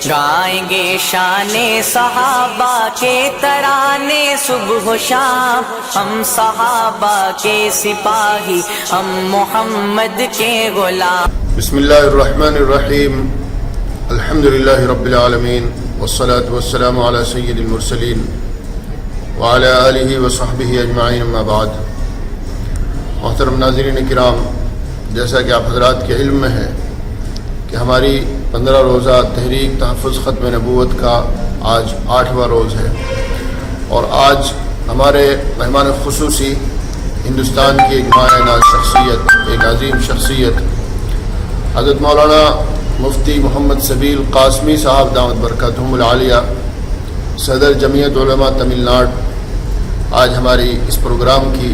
گائیں گے شان صحابہ کے ترانے صبح و شام، ہم صحابہ کے سپاہی، ہم محمد کے غلام۔ بسم اللہ الرحمن الرحیم، الحمد للہ رب العالمین، والصلاة والسلام علی سید المرسلین وعلی آلہ وصحبہ اجمعین، اما بعد۔ محترم ناظرین کرام، جیسا کہ آپ حضرات کے علم میں ہے کہ ہماری 15 روزہ تحریک تحفظ ختم نبوت کا آج 8واں روز ہے، اور آج ہمارے مہمان خصوصی ہندوستان کی ایک مایہ ناز شخصیت، ایک عظیم شخصیت حضرت مولانا مفتی محمد سبیل قاسمی صاحب دامت برکاتہم العالیہ، صدر جمعیت علماء تمل ناڈو، آج ہماری اس پروگرام کی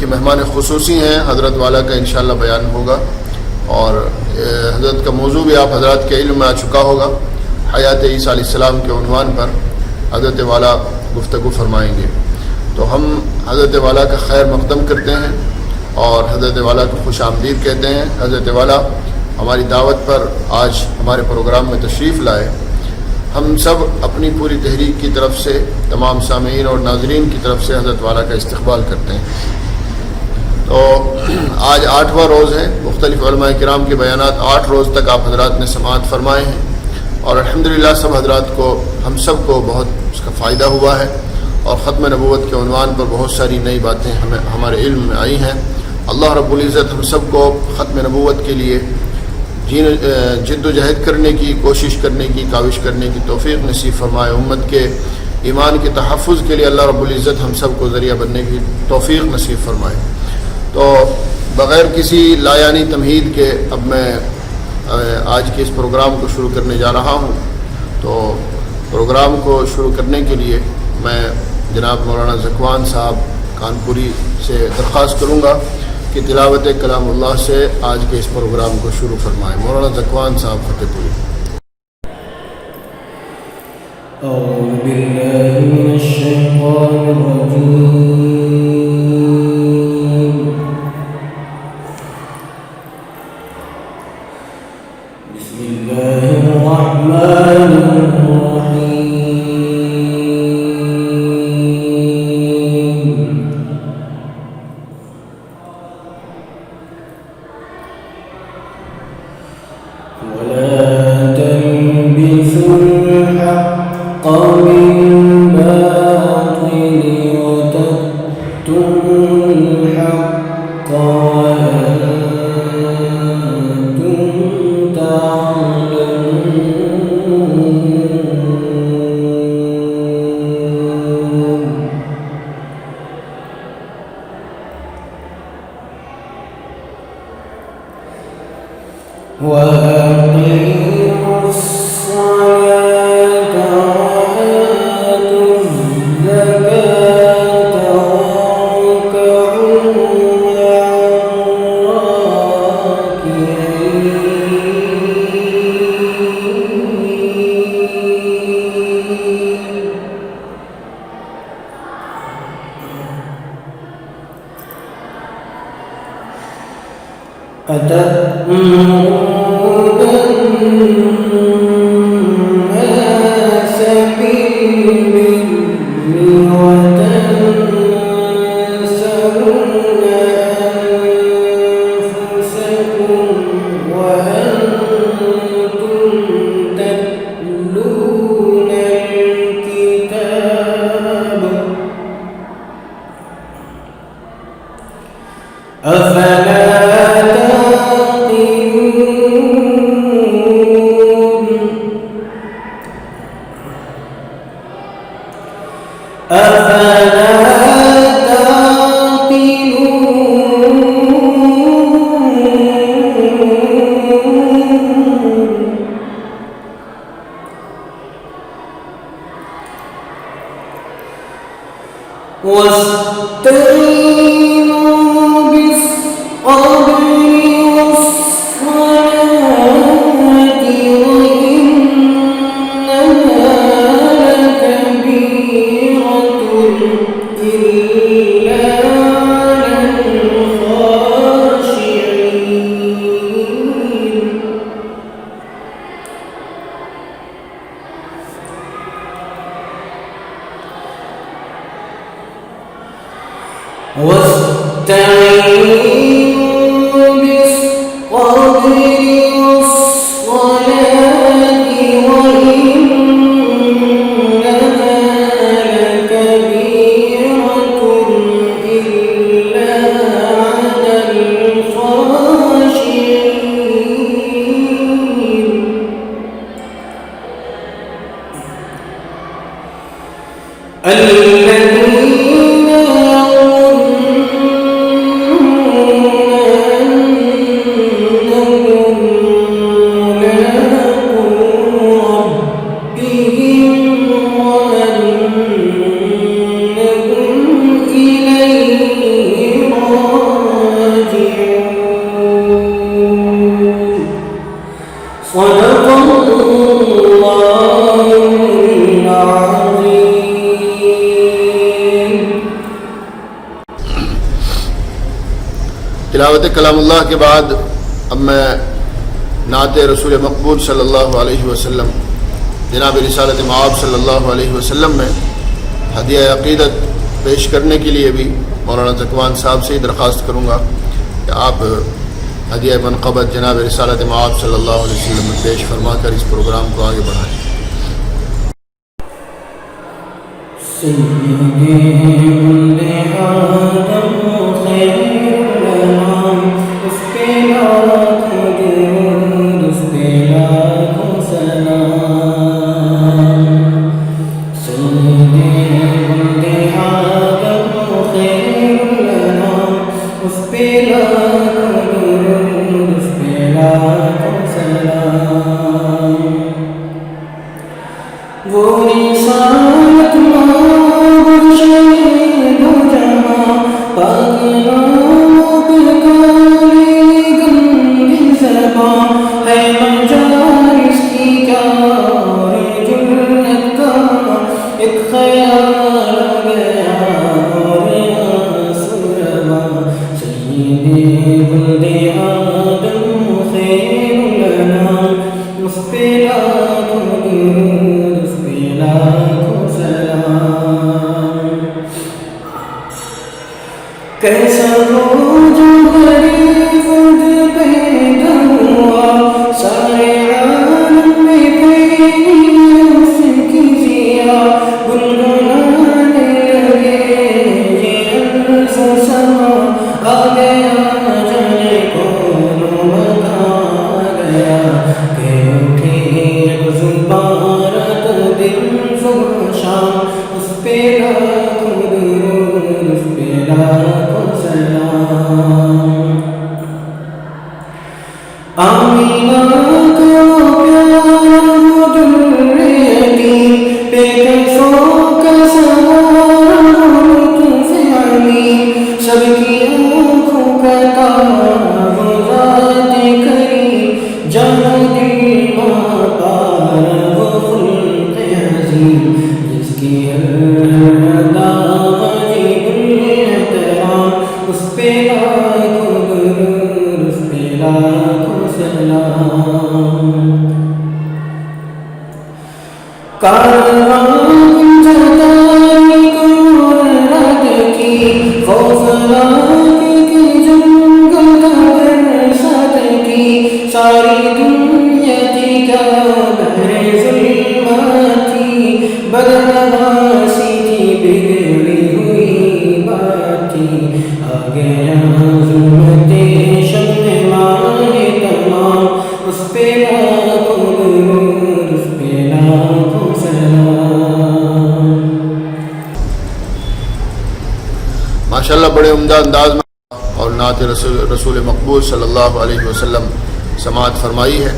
مہمان خصوصی ہیں۔ حضرت والا کا انشاءاللہ بیان ہوگا، اور حضرت کا موضوع بھی آپ حضرات کے علم میں آ چکا ہوگا۔ حیات عیسیٰ علیہ السلام کے عنوان پر حضرت والا گفتگو فرمائیں گے، تو ہم حضرت والا کا خیر مقدم کرتے ہیں اور حضرت والا کو خوش آمدید کہتے ہیں۔ حضرت والا ہماری دعوت پر آج ہمارے پروگرام میں تشریف لائے۔ ہم سب اپنی پوری تحریک کی طرف سے، تمام سامعین اور ناظرین کی طرف سے حضرت والا کا استقبال کرتے ہیں۔ تو آج 8واں روز ہے، مختلف علماء کرام کے بیانات 8 روز تک آپ حضرات نے سماعت فرمائے ہیں، اور الحمدللہ سب حضرات کو، ہم سب کو بہت اس کا فائدہ ہوا ہے، اور ختم نبوت کے عنوان پر بہت ساری نئی باتیں ہمارے علم میں آئی ہیں۔ اللہ رب العزت ہم سب کو ختم نبوت کے لیے جد و جہد کرنے کی، کوشش کرنے کی، کاوش کرنے کی توفیق نصیب فرمائے۔ امت کے ایمان کے تحفظ کے لیے اللہ رب العزت ہم سب کو ذریعہ بننے کی توفیق نصیب فرمائے۔ تو بغیر کسی لایانی تمہید کے اب میں آج کے اس پروگرام کو شروع کرنے جا رہا ہوں۔ تو پروگرام کو شروع کرنے کے لیے میں جناب مولانا ذکوان صاحب کانپوری سے درخواست کروں گا کہ تلاوت کلام اللہ سے آج کے اس پروگرام کو شروع فرمائیں۔ مولانا ذکوان صاحب فتح پوری۔ اعوذ باللہ من الشیطان الرجیم، بسم اللہ الرحمن الرحیم، ولا تلبسوا الحق بالباطل وتكتموا الحق وأنتم تعلمون، وأقيموا الصلاة وآتوا الزكاة واركعوا مع الراكعين، أتأمرون الناس بالبر وتنسون أنفسكم وأنتم تتلون الكتاب، أفلا واستعينوا بالصبر والصلاة وإنها لكبيرة إلا على الخاشعين، واستعينوا بالصبر والصلاة وإنها لكبيرة إلا على الخاشعين الذين يظنون أنهم ملاقو ربهم وأنهم إليه راجعون صدق الله العظيم. تلاوت کلام اللہ کے بعد اب میں نعت رسول مقبول صلی اللہ علیہ وسلم جناب رسالت مآب صلی اللہ علیہ وسلم میں ہدیہ عقیدت پیش کرنے کے لیے بھی مولانا زکوان صاحب سے ہی درخواست کروں گا کہ آپ ہدیہ منقبت جناب رسالت مآب صلی اللہ علیہ وسلم میں پیش فرما کر اس پروگرام کو آگے بڑھائیں. وہ رسالت مآب شہید جہاں پاک نام پہ کالی گندی زبان ہے مجالس کی کار جرت کا ایک خیال گیا اور آسرما سید ولد آدم خیر الانام اس پہ لاکھوں درود اس پہ لاکھوں سلام. کیسا روز غریب پیدا ہوا سارے عالم میں پھیلی اس کی ضیا گنگنانے لگے یہ عرض و سما آ گیا جانے کون مکان آ گیا کہ اٹھی ایک زبارت دن صبح شام اس پہ لاکھوں درود اس پہ لاکھوں سلام. آمینہ کا پیارا در یتیم بے کسوں کا سہارا لطف علیم سب کی آنکھوں کا تارا وہ ذات کریم جان و دل ماں پارا وہ خلق عظیم جس کی ہر ادا عجیب الاحترام اس پہ لاکھوں درود اس پہ لاکھوں سلام. کاروان جتائی کو رات کی خوف لاکھ کے جنگل کا برسات کی ساری دنیا تھی کیا بحر ظلمات تھی بدحواسی تھی بگڑی ہوئی بات تھی آ گیا ظلمت شمع ماہ تمام اس پہ لاکھوں درود اس پہ لاکھوں سلام. ماشاءاللہ بڑے عمدہ انداز میں اور نعت رسول مقبول صلی اللہ علیہ وسلم سماعت فرمائی ہے.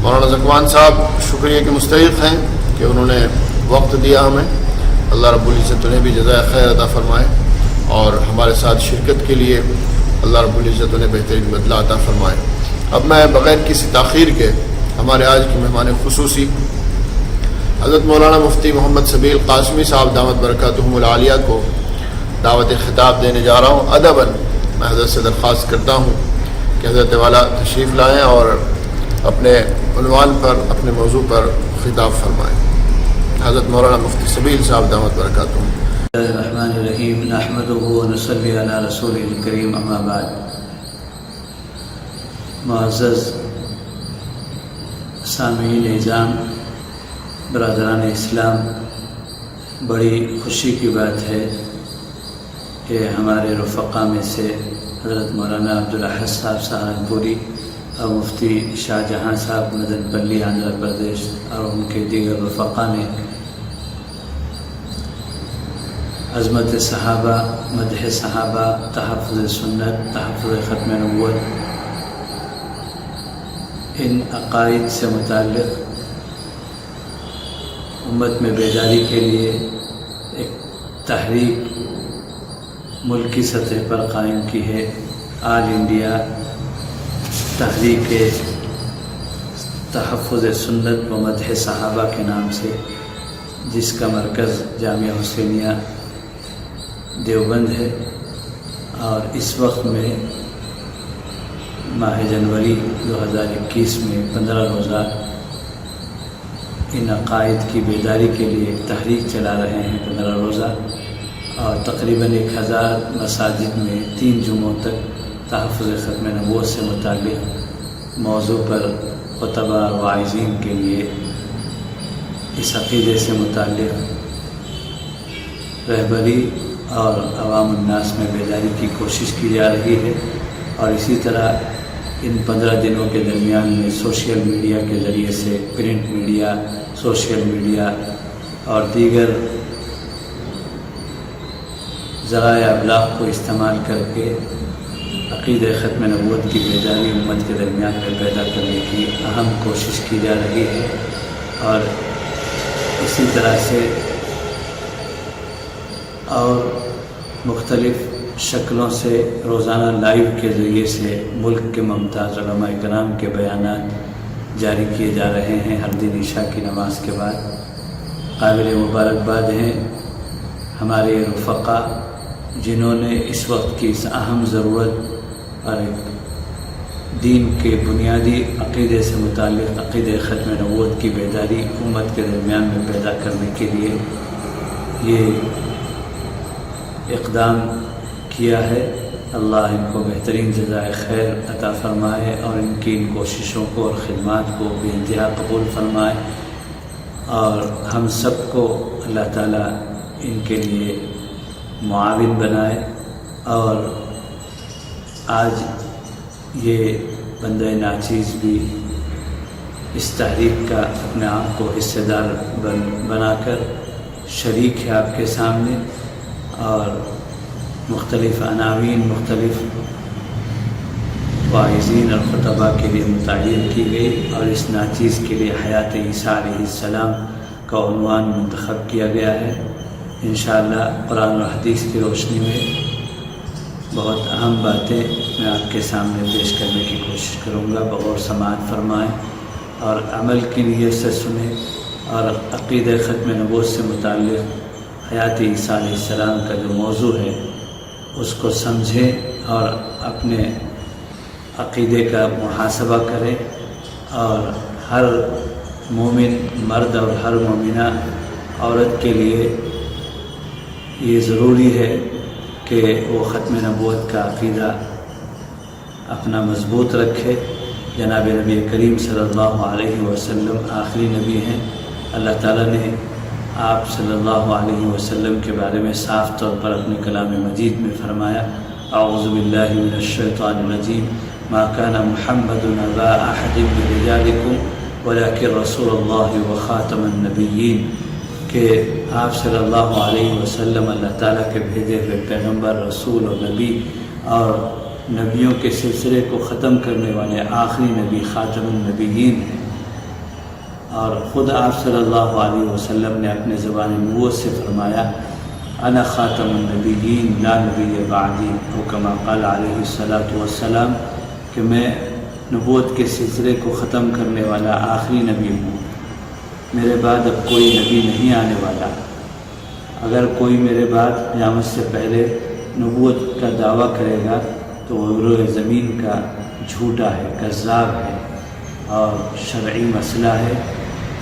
مولانا زکوان صاحب شکریہ کے مستحق ہیں کہ انہوں نے وقت دیا ہمیں. اللہ رب العزت انہیں بھی جزائے خیر عطا فرمائے اور ہمارے ساتھ شرکت کے لیے اللہ رب العزت انہیں بہترین بدلہ عطا فرمائے. اب میں بغیر کسی تاخیر کے ہمارے آج کے مہمان خصوصی حضرت مولانا مفتی محمد سبیل قاسمی صاحب دامت برکاتہم العالیہ کو دعوت خطاب دینے جا رہا ہوں. ادباً میں حضرت سے درخواست کرتا ہوں کہ حضرت والا تشریف لائیں اور اپنے عنوان پر اپنے موضوع پر خطاب فرمائیں. حضرت مولانا مفتی سبیل صاحب دامت برکاتہم. الرحمن الرحیم نحمده ونصلی علی رسوله الکریم اما بعد. معزز سامعین اعظام، برادران اسلام، بڑی خوشی کی بات ہے کہ ہمارے رفقا میں سے حضرت مولانا عبدالاحد صاحب سہارنپوری اور مفتی شاہ جہاں صاحب مدن پلی آندھرا پردیش اور ان کے دیگر رفقا نے عظمت صحابہ، مدح صحابہ، تحفظ سنت، تحفظ ختم نبوت، ان عقائد سے متعلق امت میں بیداری کے لیے ایک تحریک ملکی سطح پر قائم کی ہے، آل انڈیا تحریک تحفظ سنت و مدح صحابہ کے نام سے، جس کا مرکز جامعہ حسینیہ دیوبند ہے، اور اس وقت میں ماہ جنوری 2021 میں 15 روزہ ان عقائد کی بیداری کے لیے ایک تحریک چلا رہے ہیں، 15 روزہ، اور تقریباً 1000 مساجد میں 3 جمعوں تک تحفظ ختم نبوت سے متعلق موضوع پر خطبہ اور واعظین کے لیے اس عقیدے سے متعلق رہبری اور عوام الناس میں بیداری کی کوشش کی جا رہی ہے. اور اسی طرح ان 15 دنوں کے درمیان میں سوشل میڈیا کے ذریعے سے، پرنٹ میڈیا، سوشل میڈیا اور دیگر ذرائع ابلاغ کو استعمال کر کے عقیدہ ختم نبوت کی بیداری امت کے درمیان میں پیدا کرنے کی اہم کوشش کی جا رہی ہے. اور اسی طرح سے اور مختلف شکلوں سے روزانہ لائیو کے ذریعے سے ملک کے ممتاز علماء کرام کے بیانات جاری کیے جا رہے ہیں ہر دن عشاء کی نماز کے بعد. قابل مبارکباد ہیں ہمارے رفقا جنہوں نے اس وقت کی اس اہم ضرورت اور دین کے بنیادی عقیدے سے متعلق عقیدہ ختم نبوت کی بیداری امت کے درمیان میں پیدا کرنے کے لیے یہ اقدام کیا ہے. اللہ ان کو بہترین جزائے خیر عطا فرمائے اور ان کی ان کوششوں کو اور خدمات کو بے انتہا قبول فرمائے، اور ہم سب کو اللہ تعالیٰ ان کے لیے معاون بنائے. اور آج یہ بندہ ناچیز بھی اس تحریک کا اپنے آپ کو حصے دار بنا کر شریک ہے آپ کے سامنے، اور مختلف عناوین، مختلف واعظین اور خطبہ کے لیے متعین کی گئی، اور اس ناچیز کے لیے حیات عیسیٰ علیہ السلام کا عنوان منتخب کیا گیا ہے. انشاءاللہ قرآن و حدیث کی روشنی میں بہت اہم باتیں میں آپ کے سامنے پیش کرنے کی کوشش کروں گا. بغور سماعت فرمائیں اور عمل کی نیت سے سنیں، اور عقیدہ ختم نبوت سے متعلق حیات عیسیٰ علیہ السلام کا جو موضوع ہے اس کو سمجھیں اور اپنے عقیدے کا محاسبہ کریں. اور ہر مومن مرد اور ہر مومنہ عورت کے لیے یہ ضروری ہے کہ وہ ختم نبوت کا عقیدہ اپنا مضبوط رکھے. جناب نبی کریم صلی اللہ علیہ وسلم آخری نبی ہیں. اللہ تعالیٰ نے آپ صلی اللہ علیہ وسلم کے بارے میں صاف طور پر اپنے کلام مجید میں فرمایا، اعوذ باللہ من الشیطان الرجیم، ما کان محمد ابا احد من رجالکم ولکن رسول اللہ وخاتم النبیین، کہ آپ صلی اللہ علیہ وسلم اللہ تعالیٰ کے بھیجے ہوئے پیغمبر، رسول اور نبی، اور نبیوں کے سلسلے کو ختم کرنے والے آخری نبی، خاتم النبیین ہیں. اور خود آپ صلی اللہ علیہ وسلم نے اپنے زبان نبوت سے فرمایا، انا خاتم النبیین لا نبی بعدی، او کما قال علیہ الصلاۃ والسلام، کہ میں نبوت کے سلسلے کو ختم کرنے والا آخری نبی ہوں، میرے بعد اب کوئی نبی نہیں آنے والا. اگر کوئی میرے بعد قیامت سے پہلے نبوت کا دعویٰ کرے گا تو وہ روح زمین کا جھوٹا ہے، کذاب ہے، اور شرعی مسئلہ ہے.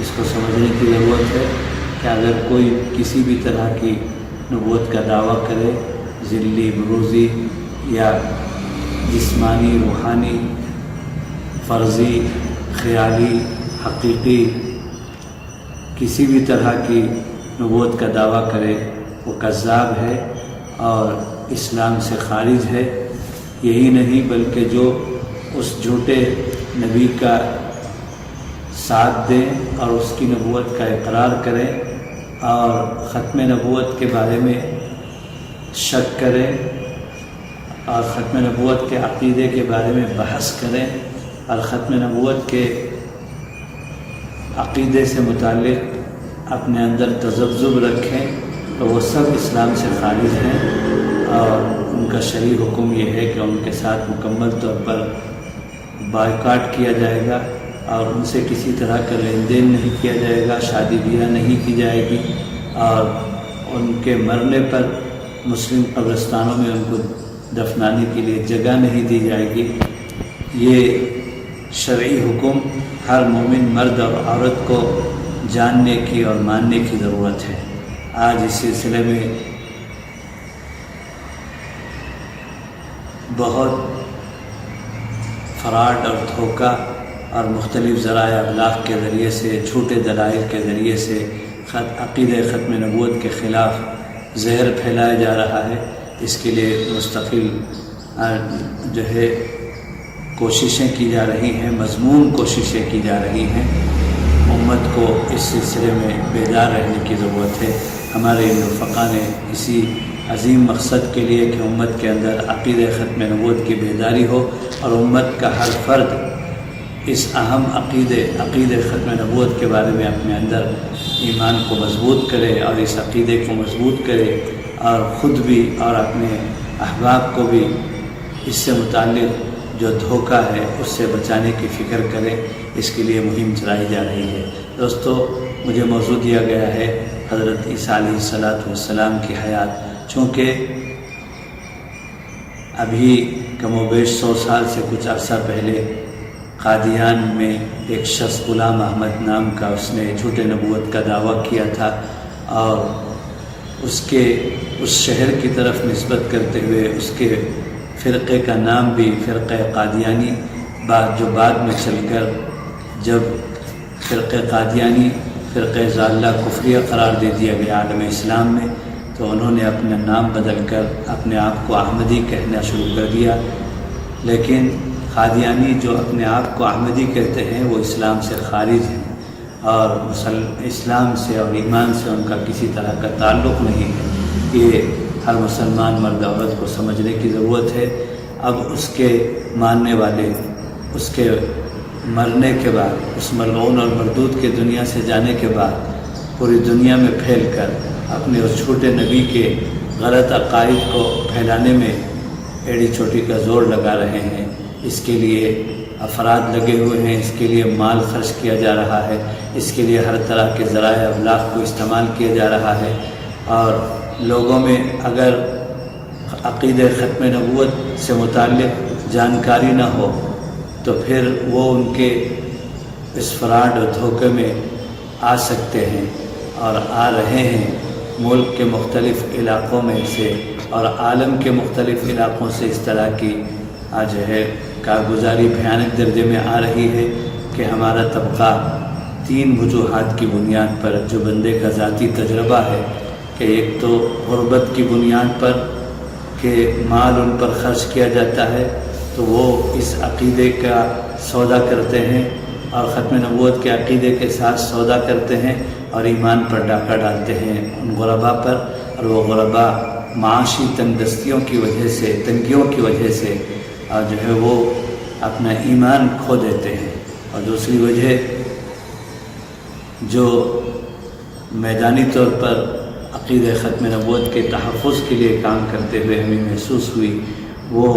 اس کو سمجھنے کی ضرورت ہے کہ اگر کوئی کسی بھی طرح کی نبوت کا دعویٰ کرے، ذلی بروزی یا جسمانی، روحانی، فرضی، خیالی، حقیقی کسی بھی طرح کی نبوت کا دعویٰ کرے، وہ کذاب ہے اور اسلام سے خارج ہے۔ یہی نہیں بلکہ جو اس جھوٹے نبی کا ساتھ دیں اور اس کی نبوت کا اقرار کریں اور ختم نبوت کے بارے میں شک کریں اور ختم نبوت کے عقیدے کے بارے میں بحث کریں اور ختم نبوت کے عقیدے سے متعلق اپنے اندر تذبذب رکھیں، تو وہ سب اسلام سے خارج ہیں اور ان کا شرعی حکم یہ ہے کہ ان کے ساتھ مکمل طور پر بائیکاٹ کیا جائے گا اور ان سے کسی طرح کا لین دین نہیں کیا جائے گا، شادی بیاہ نہیں کی جائے گی اور ان کے مرنے پر مسلم قبرستانوں میں ان کو دفنانے کے لیے جگہ نہیں دی جائے گی۔ یہ شرعی حکم ہر مومن مرد اور عورت کو جاننے کی اور ماننے کی ضرورت ہے۔ آج اس سلسلے میں بہت فراڈ اور دھوکہ اور مختلف ذرائع ابلاغ کے ذریعے سے، جھوٹے دلائل کے ذریعے سے عقیدہ ختم نبوت کے خلاف زہر پھیلایا جا رہا ہے۔ اس کے لیے مستقل جو ہے کوششیں کی جا رہی ہیں، مضمون کوششیں کی جا رہی ہیں۔ امت کو اس سلسلے میں بیدار رہنے کی ضرورت ہے۔ ہمارے فقہ نے اسی عظیم مقصد کے لیے کہ امت کے اندر عقیدہ ختم نبوت کی بیداری ہو اور امت کا ہر فرد اس اہم عقیدہ ختم نبوت کے بارے میں اپنے اندر ایمان کو مضبوط کرے اور اس عقیدے کو مضبوط کرے اور خود بھی اور اپنے احباب کو بھی اس سے متعلق جو دھوکہ ہے اس سے بچانے کی فکر کرے۔ اس کے لیے مہم چلائی جا رہی ہے۔ دوستو، مجھے موضوع دیا گیا ہے حضرت عیسیٰ علیہ السلام کی حیات۔ چونکہ ابھی کم و بیش 100 سال سے کچھ عرصہ پہلے قادیان میں ایک شخص غلام احمد نام کا، اس نے جھوٹے نبوت کا دعویٰ کیا تھا اور اس شہر کی طرف نسبت کرتے ہوئے اس کے فرقے کا نام بھی فرقہ قادیانی جو بعد میں چل کر جب فرقہ قادیانی فرقہ ضالہ کفریہ قرار دے دیا گیا عالم اسلام میں، تو انہوں نے اپنا نام بدل کر اپنے آپ کو احمدی کہنا شروع کر دیا۔ لیکن قادیانی جو اپنے آپ کو احمدی کہتے ہیں وہ اسلام سے خارج ہیں اور اسلام سے اور ایمان سے ان کا کسی طرح کا تعلق نہیں ہے۔ یہ ہر مسلمان مرد عورت کو سمجھنے کی ضرورت ہے۔ اب اس کے ماننے والے اس کے مرنے کے بعد، اس ملعون اور مردود کے دنیا سے جانے کے بعد پوری دنیا میں پھیل کر اپنے اس چھوٹے نبی کے غلط عقائد کو پھیلانے میں ایڑی چوٹی کا زور لگا رہے ہیں۔ اس کے لیے افراد لگے ہوئے ہیں، اس کے لیے مال خرچ کیا جا رہا ہے، اس کے لیے ہر طرح کے ذرائع ابلاغ کو استعمال کیا جا رہا ہے اور لوگوں میں اگر عقیدہ ختم نبوت سے متعلق جانکاری نہ ہو تو پھر وہ ان کے اس فراڈ اور دھوکے میں آ سکتے ہیں اور آ رہے ہیں۔ ملک کے مختلف علاقوں میں سے اور عالم کے مختلف علاقوں سے اس طرح کی جو ہے کارگزاری بھیانک درجے میں آ رہی ہے کہ ہمارا طبقہ 3 وجوہات کی بنیاد پر، جو بندے کا ذاتی تجربہ ہے، کہ ایک تو غربت کی بنیاد پر کہ مال ان پر خرچ کیا جاتا ہے تو وہ اس عقیدے کا سودا کرتے ہیں اور ختم نبوت کے عقیدے کے ساتھ سودا کرتے ہیں اور ایمان پر ڈاکہ ڈالتے ہیں ان غربا پر، اور وہ غربا معاشی تنگستیوں کی وجہ سے، تنگیوں کی وجہ سے جو ہے وہ اپنا ایمان کھو دیتے ہیں۔ اور دوسری وجہ جو میدانی طور پر عقیدہ ختم نبوت کے تحفظ کے لیے کام کرتے ہوئے ہمیں محسوس ہوئی، وہ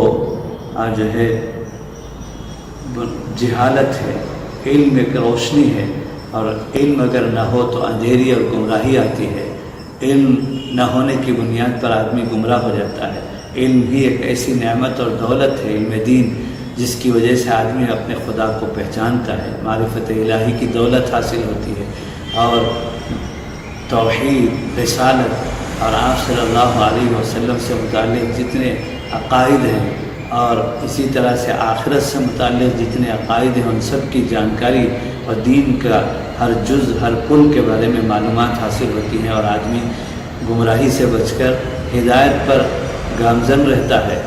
جو ہے جہالت ہے۔ علم ایک روشنی ہے اور علم اگر نہ ہو تو اندھیری اور گمراہی آتی ہے۔ علم نہ ہونے کی بنیاد پر آدمی گمراہ ہو جاتا ہے۔ علم ہی ایک ایسی نعمت اور دولت ہے، علم دین، جس کی وجہ سے آدمی اپنے خدا کو پہچانتا ہے، معرفت الہی کی دولت حاصل ہوتی ہے اور توحید، رسالت اور آپ صلی اللہ علیہ وسلم سے متعلق جتنے عقائد ہیں اور اسی طرح سے آخرت سے متعلق جتنے عقائد ہیں ان سب کی جانکاری اور دین کا ہر جز ہر پل کے بارے میں معلومات حاصل ہوتی ہیں، اور آدمی گمراہی سے بچ کر ہدایت پر گامزن رہتا ہے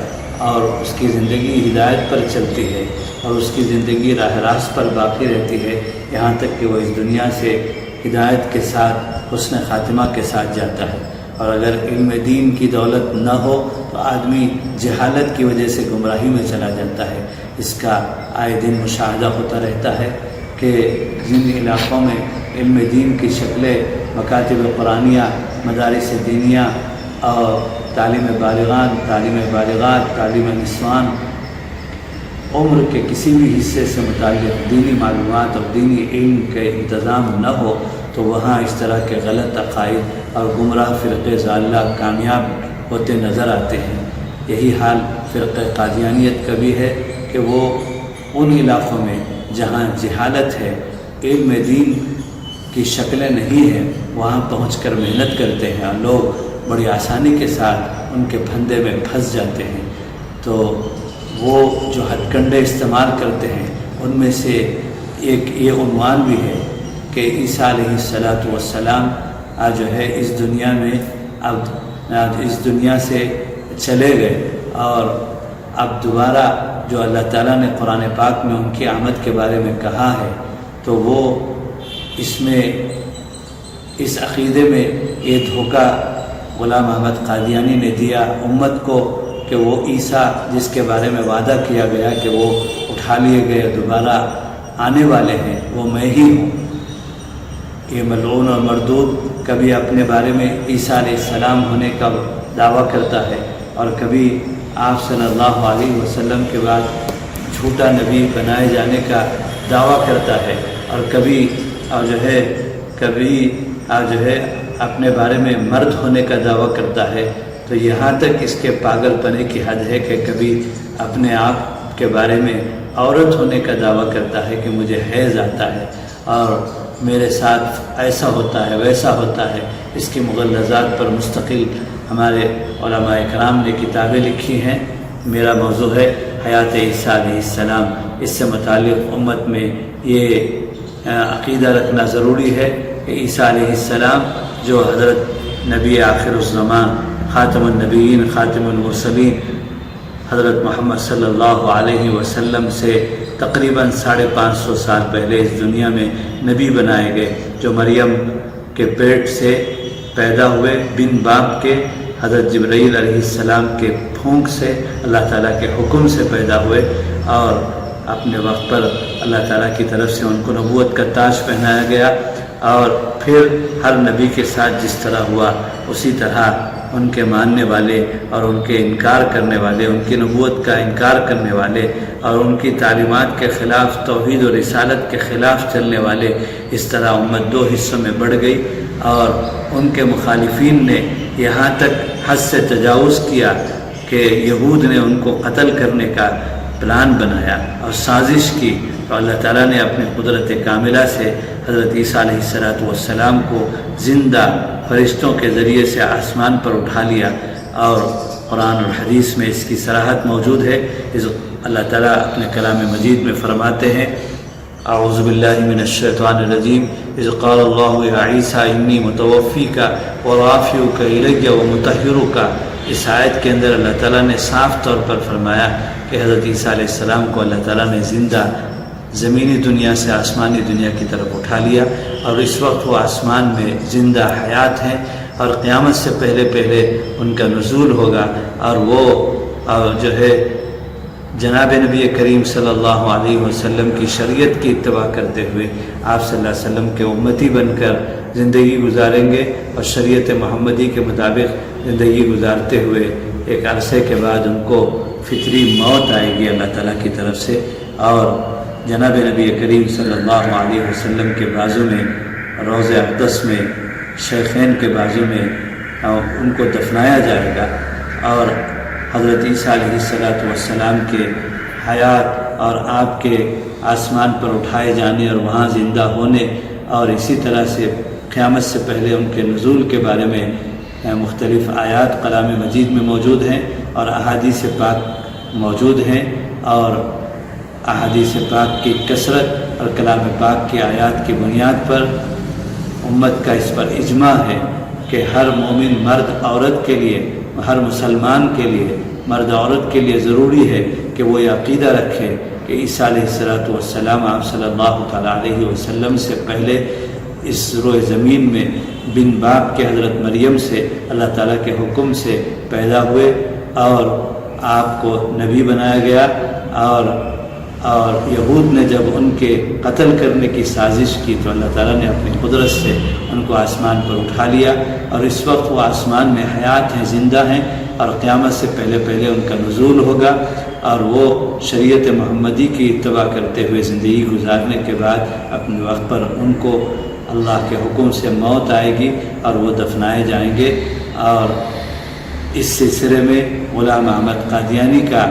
اور اس کی زندگی ہدایت پر چلتی ہے اور اس کی زندگی راہ راست پر باقی رہتی ہے، یہاں تک کہ وہ اس دنیا سے ہدایت کے ساتھ حسن خاتمہ کے ساتھ جاتا ہے۔ اور اگر علم دین کی دولت نہ ہو تو آدمی جہالت کی وجہ سے گمراہی میں چلا جاتا ہے۔ اس کا آئے دن مشاہدہ ہوتا رہتا ہے کہ جن علاقوں میں علم دین کی شکلیں مکاتب قرآنیہ، مدارس دینیہ اور تعلیم بالغان، تعلیم بالغات، تعلیم نسوان، عمر کے کسی بھی حصے سے متعلق دینی معلومات اور دینی علم کے انتظام نہ ہو تو وہاں اس طرح کے غلط عقائد اور گمراہ فرقے ضالہ کامیاب ہوتے نظر آتے ہیں۔ یہی حال فرقہ قادیانیت کا بھی ہے کہ وہ ان علاقوں میں جہاں جہالت ہے، علم دین کی شکلیں نہیں ہیں، وہاں پہنچ کر محنت کرتے ہیں اور لوگ بڑی آسانی کے ساتھ ان کے پھندے میں پھنس جاتے ہیں۔ تو وہ جو ہتھ کنڈے استعمال کرتے ہیں ان میں سے ایک یہ عنوان بھی ہے کہ عیسیٰ علیہ السلام آج جو ہے اس دنیا میں اب اس دنیا سے چلے گئے، اور اب دوبارہ جو اللہ تعالیٰ نے قرآن پاک میں ان کی آمد کے بارے میں کہا ہے تو وہ اس میں اس عقیدے میں یہ دھوکہ غلام احمد قادیانی نے دیا امت کو کہ وہ عیسیٰ جس کے بارے میں وعدہ کیا گیا کہ وہ اٹھا لیے گئے دوبارہ آنے والے ہیں وہ میں ہی ہوں۔ یہ ملعون اور مردود کبھی اپنے بارے میں عیسیٰ علیہ السلام ہونے کا دعویٰ کرتا ہے اور کبھی آپ صلی اللہ علیہ وسلم کے بعد جھوٹا نبی بنائے جانے کا دعویٰ کرتا ہے، اور کبھی اپنے بارے میں مرد ہونے کا دعویٰ کرتا ہے۔ تو یہاں تک اس کے پاگل پنے کی حد ہے کہ کبھی اپنے آپ کے بارے میں عورت ہونے کا دعویٰ کرتا ہے کہ مجھے حیض آتا ہے اور میرے ساتھ ایسا ہوتا ہے ویسا ہوتا ہے۔ اس کی مغلظات پر مستقل ہمارے علماء کرام نے کتابیں لکھی ہیں۔ میرا موضوع ہے حیات عیسیٰ علیہ السلام۔ اس سے متعلق امت میں یہ عقیدہ رکھنا ضروری ہے کہ عیسیٰ علیہ السلام جو حضرت نبی آخر الزمان، خاتم النبیین، خاتم المرسلین، حضرت محمد صلی اللہ علیہ وسلم سے تقریباً 550 سال پہلے اس دنیا میں نبی بنائے گئے، جو مریم کے پیٹ سے پیدا ہوئے بن باپ کے، حضرت جبرائیل علیہ السلام کے پھونک سے، اللہ تعالیٰ کے حکم سے پیدا ہوئے، اور اپنے وقت پر اللہ تعالیٰ کی طرف سے ان کو نبوت کا تاج پہنایا گیا، اور پھر ہر نبی کے ساتھ جس طرح ہوا اسی طرح ان کے ماننے والے اور ان کے انکار کرنے والے، ان کی نبوت کا انکار کرنے والے اور ان کی تعلیمات کے خلاف، توحید و رسالت کے خلاف چلنے والے، اس طرح امت 2 حصوں میں بڑھ گئی، اور ان کے مخالفین نے یہاں تک حد سے تجاوز کیا کہ یہود نے ان کو قتل کرنے کا پلان بنایا اور سازش کی، تو اللہ تعالیٰ نے اپنی قدرت کاملہ سے حضرت عیسیٰ علیہ السلام کو زندہ فرشتوں کے ذریعے سے آسمان پر اٹھا لیا، اور قرآن اور حدیث میں اس کی صراحت موجود ہے۔ اللہ تعالیٰ اپنے کلام مجید میں فرماتے ہیں اعوذ باللہ من الشیطان الرجیم اذ قال اللہ یا عیسیٰ انی متوفیک ورافعک الی ومطہرک۔ اس آیت کے اندر اللہ تعالیٰ نے صاف طور پر فرمایا کہ حضرت عیسیٰ علیہ السلام کو اللہ تعالیٰ نے زندہ زمینی دنیا سے آسمانی دنیا کی طرف اٹھا لیا، اور اس وقت وہ آسمان میں زندہ حیات ہیں، اور قیامت سے پہلے ان کا نزول ہوگا، اور وہ جو ہے جناب نبی کریم صلی اللہ علیہ وسلم کی شریعت کی اتباع کرتے ہوئے آپ صلی اللہ علیہ وسلم کے امتی بن کر زندگی گزاریں گے، اور شریعت محمدی کے مطابق زندگی گزارتے ہوئے ایک عرصے کے بعد ان کو فطری موت آئے گی اللہ تعالیٰ کی طرف سے، اور جناب نبی کریم صلی اللہ علیہ وسلم کے بازو میں، روضہ اقدس میں، شیخین کے بازو میں ان کو دفنایا جائے گا، اور حضرت عیسیٰ علیہ السلام کے حیات اور آپ کے آسمان پر اٹھائے جانے اور وہاں زندہ ہونے، اور اسی طرح سے قیامت سے پہلے ان کے نزول کے بارے میں مختلف آیات کلام مجید میں موجود ہیں اور احادیث پاک موجود ہیں، اور احادیث پاک کی کثرت اور کلام پاک کی آیات کی بنیاد پر امت کا اس پر اجماع ہے کہ ہر مومن مرد عورت کے لیے، ہر مسلمان کے لیے، مرد عورت کے لیے ضروری ہے کہ وہ یہ عقیدہ رکھے کہ عیسیٰ علیہ السلام آپ صلی اللہ تعالیٰ علیہ وسلم سے پہلے اس روئے زمین میں بن باپ کے حضرت مریم سے اللہ تعالیٰ کے حکم سے پیدا ہوئے اور آپ کو نبی بنایا گیا، اور یہود نے جب ان کے قتل کرنے کی سازش کی تو اللہ تعالیٰ نے اپنی قدرت سے ان کو آسمان پر اٹھا لیا، اور اس وقت وہ آسمان میں حیات ہیں، زندہ ہیں، اور قیامت سے پہلے ان کا نزول ہوگا، اور وہ شریعت محمدی کی اتباع کرتے ہوئے زندگی گزارنے کے بعد اپنے وقت پر ان کو اللہ کے حکم سے موت آئے گی اور وہ دفنائے جائیں گے۔ اور اس سلسلے میں غلام احمد قادیانی کا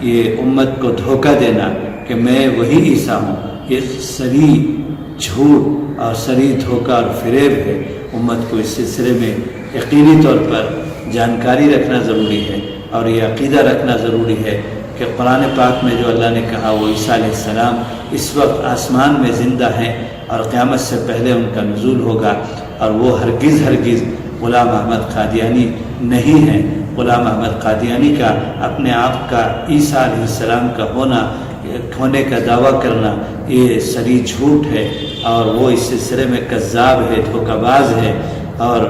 یہ امت کو دھوکہ دینا کہ میں وہی عیسیٰ ہوں، یہ سری جھوٹ اور سری دھوکہ اور فریب ہے۔ امت کو اس سلسلے میں یقینی طور پر جانکاری رکھنا ضروری ہے، اور یہ عقیدہ رکھنا ضروری ہے کہ قرآن پاک میں جو اللہ نے کہا وہ عیسیٰ علیہ السلام اس وقت آسمان میں زندہ ہیں اور قیامت سے پہلے ان کا نزول ہوگا، اور وہ ہرگز غلام احمد قادیانی نہیں ہیں۔ غلام احمد قادیانی کا اپنے آپ کا عیسیٰ علیہ السلام کا ہونے کا دعویٰ کرنا یہ سری جھوٹ ہے، اور وہ اس سلسلے میں کذاب ہے، دھوکہ باز ہے، اور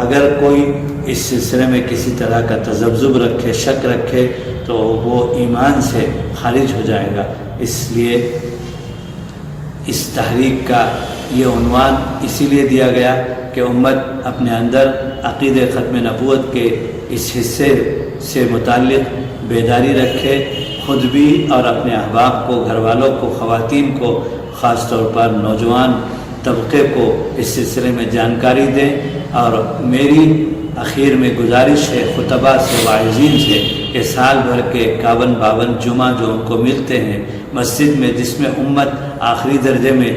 اگر کوئی اس سلسلے میں کسی طرح کا تذبذب رکھے، شک رکھے، تو وہ ایمان سے خارج ہو جائے گا۔ اس لیے اس تحریک کا یہ عنوان اسی لیے دیا گیا کہ امت اپنے اندر عقید ختم نبوت کے اس حصے سے متعلق بیداری رکھے، خود بھی اور اپنے احباب کو، گھر والوں کو، خواتین کو، خاص طور پر نوجوان طبقے کو اس سلسلے میں جانکاری دیں۔ اور میری اخیر میں گزارش ہے خطبہ سے، واعظین سے، کہ سال بھر کے 51 جمعہ جو ان کو ملتے ہیں مسجد میں، جس میں امت آخری درجے میں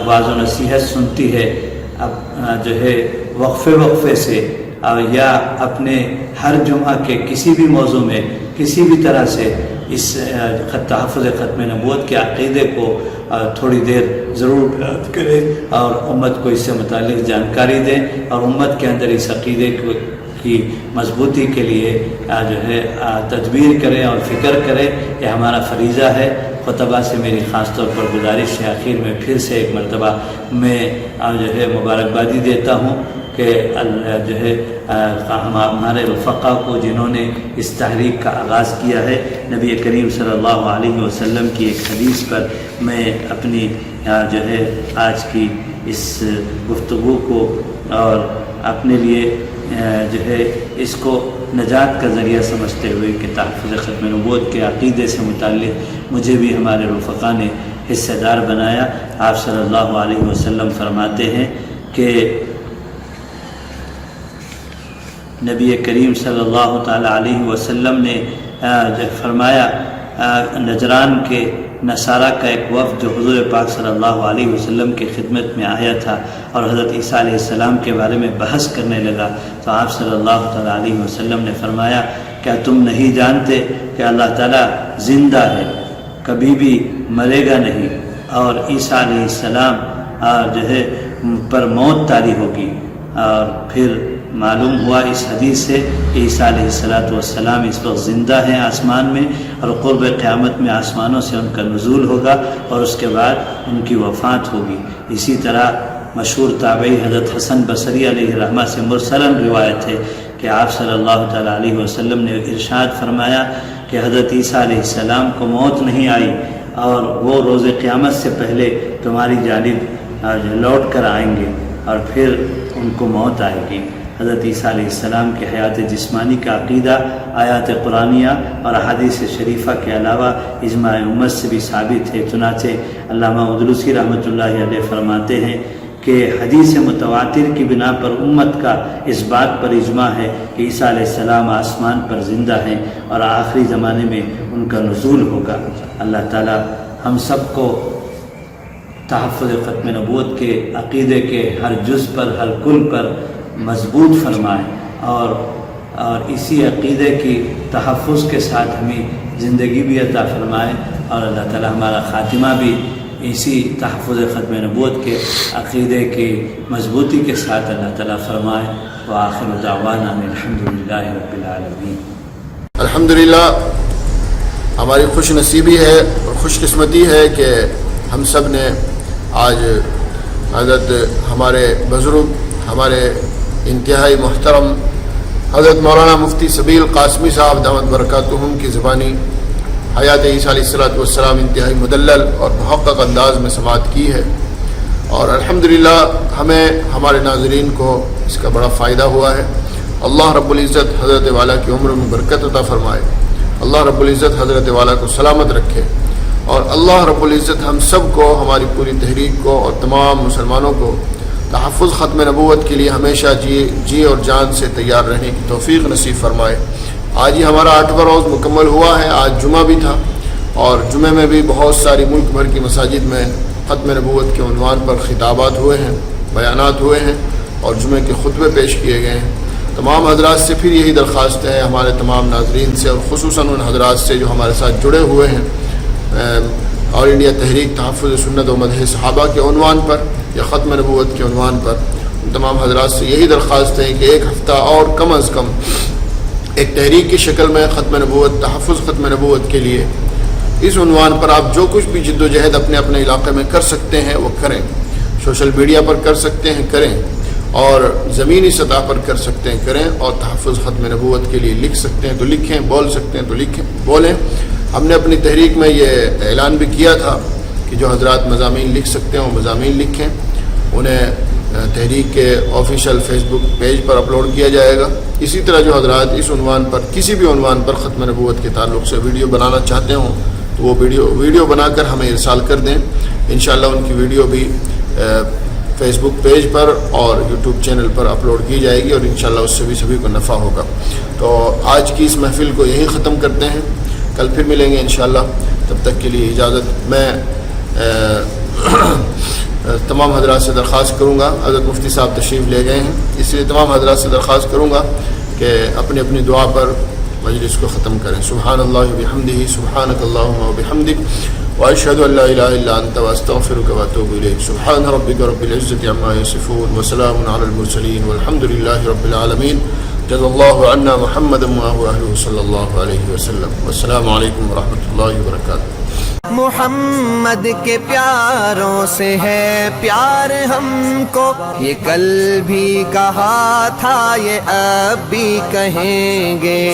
واعظ و نصیحت سنتی ہے، اب جو ہے وقفے سے یا اپنے ہر جمعہ کے کسی بھی موضوع میں کسی بھی طرح سے اس تحفظ ختم نبوت کے عقیدے کو تھوڑی دیر ضرور بیان کرے اور امت کو اس سے متعلق جانکاری دیں، اور امت کے اندر اس عقیدے کی مضبوطی کے لیے جو ہے تدبیر کریں اور فکر کریں۔ یہ ہمارا فریضہ ہے۔ خطبہ سے میری خاص طور پر گزارش ہے، آخر میں پھر سے ایک مرتبہ میں جو ہے مبارکبادی دیتا ہوں کہ جو ہے ہمارے رفقا کو جنہوں نے اس تحریک کا آغاز کیا ہے، نبی کریم صلی اللہ علیہ وسلم کی ایک حدیث پر میں اپنی جو ہے آج کی اس گفتگو کو اور اپنے لیے جو ہے اس کو نجات کا ذریعہ سمجھتے ہوئے کہ تحفظ ختم نبوت کے عقیدے سے متعلق مجھے بھی ہمارے رفقا نے حصہ دار بنایا۔ آپ صلی اللہ علیہ وسلم فرماتے ہیں کہ نبی کریم صلی اللہ تعالیٰ علیہ وسلم نے فرمایا، نجران کے نصارہ کا ایک وفد جو حضور پاک صلی اللہ علیہ وسلم کی خدمت میں آیا تھا اور حضرت عیسیٰ علیہ السلام کے بارے میں بحث کرنے لگا، تو آپ صلی اللہ تعالیٰ علیہ وسلم نے فرمایا، کیا تم نہیں جانتے کہ اللہ تعالیٰ زندہ ہے، کبھی بھی مرے گا نہیں، اور عیسیٰ علیہ السلام جو ہے پر موت طاری ہوگی۔ اور پھر معلوم ہوا اس حدیث سے کہ عیسیٰ علیہ السلام اس وقت زندہ ہیں آسمان میں، اور قرب قیامت میں آسمانوں سے ان کا نزول ہوگا اور اس کے بعد ان کی وفات ہوگی۔ اسی طرح مشہور تابعی حضرت حسن بصری علیہ الرحمہ سے مرسلاً روایت ہے کہ آپ صلی اللہ تعالیٰ علیہ وسلم نے ارشاد فرمایا کہ حضرت عیسیٰ علیہ السلام کو موت نہیں آئی، اور وہ روز قیامت سے پہلے تمہاری جانب لوٹ کر آئیں گے، اور پھر ان کو موت آئے گی۔ حضرت عیسیٰ علیہ السلام کی حیات جسمانی کا عقیدہ آیات قرآنیہ اور احادیث شریفہ کے علاوہ اجماع امت سے بھی ثابت ہے۔ چنانچہ علامہ ادلوسی رحمۃ اللہ علیہ فرماتے ہیں کہ حدیث متواتر کی بنا پر امت کا اس بات پر اجماع ہے کہ عیسیٰ علیہ السلام آسمان پر زندہ ہیں اور آخری زمانے میں ان کا نزول ہوگا۔ اللہ تعالی ہم سب کو تحفظ ختم نبوت کے عقیدے کے ہر جز پر، ہر کل پر مضبوط فرمائے اور اسی عقیدے کی تحفظ کے ساتھ ہمیں زندگی بھی عطا فرمائے، اور اللہ تعالی ہمارا خاتمہ بھی اسی تحفظ ختم نبوت کے عقیدے کی مضبوطی کے ساتھ اللہ تعالیٰ فرمائے۔ وآخر دعوانا الحمدللہ رب العالمین۔ الحمدللہ ہماری خوش نصیبی ہے اور خوش قسمتی ہے کہ ہم سب نے آج حضرت ہمارے بزرگ، ہمارے انتہائی محترم حضرت مولانا مفتی سبیل قاسمی صاحب دامت برکاتہم کی زبانی حیات عیسیٰ علیہ السلام انتہائی مدلل اور محقق انداز میں سماعت کی ہے، اور الحمدللہ ہمیں ہمارے ناظرین کو اس کا بڑا فائدہ ہوا ہے۔ اللہ رب العزت حضرت والا کی عمر میں برکت عطا فرمائے، اللہ رب العزت حضرت والا کو سلامت رکھے، اور اللہ رب العزت ہم سب کو، ہماری پوری تحریک کو اور تمام مسلمانوں کو تحفظ ختم نبوت کے لیے ہمیشہ جی اور جان سے تیار رہنے کی توفیق نصیب فرمائے۔ آج ہی ہمارا 8واں روز مکمل ہوا ہے، آج جمعہ بھی تھا، اور جمعے میں بھی بہت ساری ملک بھر کی مساجد میں ختم نبوت کے عنوان پر خطابات ہوئے ہیں، بیانات ہوئے ہیں، اور جمعے کے خطبے پیش کیے گئے ہیں۔ تمام حضرات سے پھر یہی درخواست ہے، ہمارے تمام ناظرین سے، اور خصوصاً ان حضرات سے جو ہمارے ساتھ جڑے ہوئے ہیں آل انڈیا تحریک تحفظ سنت و مدح صحابہ کے عنوان پر یا ختم نبوت کے عنوان پر، ان تمام حضرات سے یہی درخواست ہے کہ ایک ہفتہ اور کم از کم ایک تحریک کی شکل میں ختم نبوت، تحفظ ختم نبوت کے لیے اس عنوان پر آپ جو کچھ بھی جد و جہد اپنے اپنے علاقے میں کر سکتے ہیں وہ کریں، سوشل میڈیا پر کر سکتے ہیں کریں، اور زمینی سطح پر کر سکتے ہیں کریں، اور تحفظ ختم نبوت کے لیے لکھ سکتے ہیں تو لکھیں، بول سکتے ہیں تو بولیں۔ ہم نے اپنی تحریک میں یہ اعلان بھی کیا تھا کہ جو حضرات مضامین لکھ سکتے ہیں وہ مضامین لکھیں، انہیں تحریک کے آفیشیل فیس بک پیج پر اپلوڈ کیا جائے گا۔ اسی طرح جو حضرات اس عنوان پر، کسی بھی عنوان پر ختم نبوت کے تعلق سے ویڈیو بنانا چاہتے ہوں تو وہ ویڈیو بنا کر ہمیں ارسال کر دیں، انشاءاللہ ان کی ویڈیو بھی فیس بک پیج پر اور یوٹیوب چینل پر اپلوڈ کی جائے گی، اور انشاءاللہ اس سے بھی سبھی کو نفع ہوگا۔ تو آج کی اس محفل کو یہیں ختم کرتے ہیں، کل پھر ملیں گے انشاءاللہ، تب تک کے لیے اجازت۔ میں تمام حضرات سے درخواست کروں گا، حضرت مفتی صاحب تشریف لے گئے ہیں، اس لیے تمام حضرات سے درخواست کروں گا کہ اپنی اپنی دعا پر مجلس کو ختم کریں۔ سبحان اللہ وبحمدہ، سبحانک اللہم وبحمدک، واشہد ان لا الہ الا انت واستغفرک واتوب الیک۔ سبحان ربک رب العزۃ عما یصفون وسلام علی المرسلین والحمد للہ رب العالمین۔ جزا اللہ عنا محمد واہلہ صلی اللہ علیہ وسلم۔ والسلام علیکم ورحمۃ اللہ وبرکاتہ۔ محمد کے پیاروں سے ہے پیار ہم کو، یہ کل بھی کہا تھا یہ اب بھی کہیں گے۔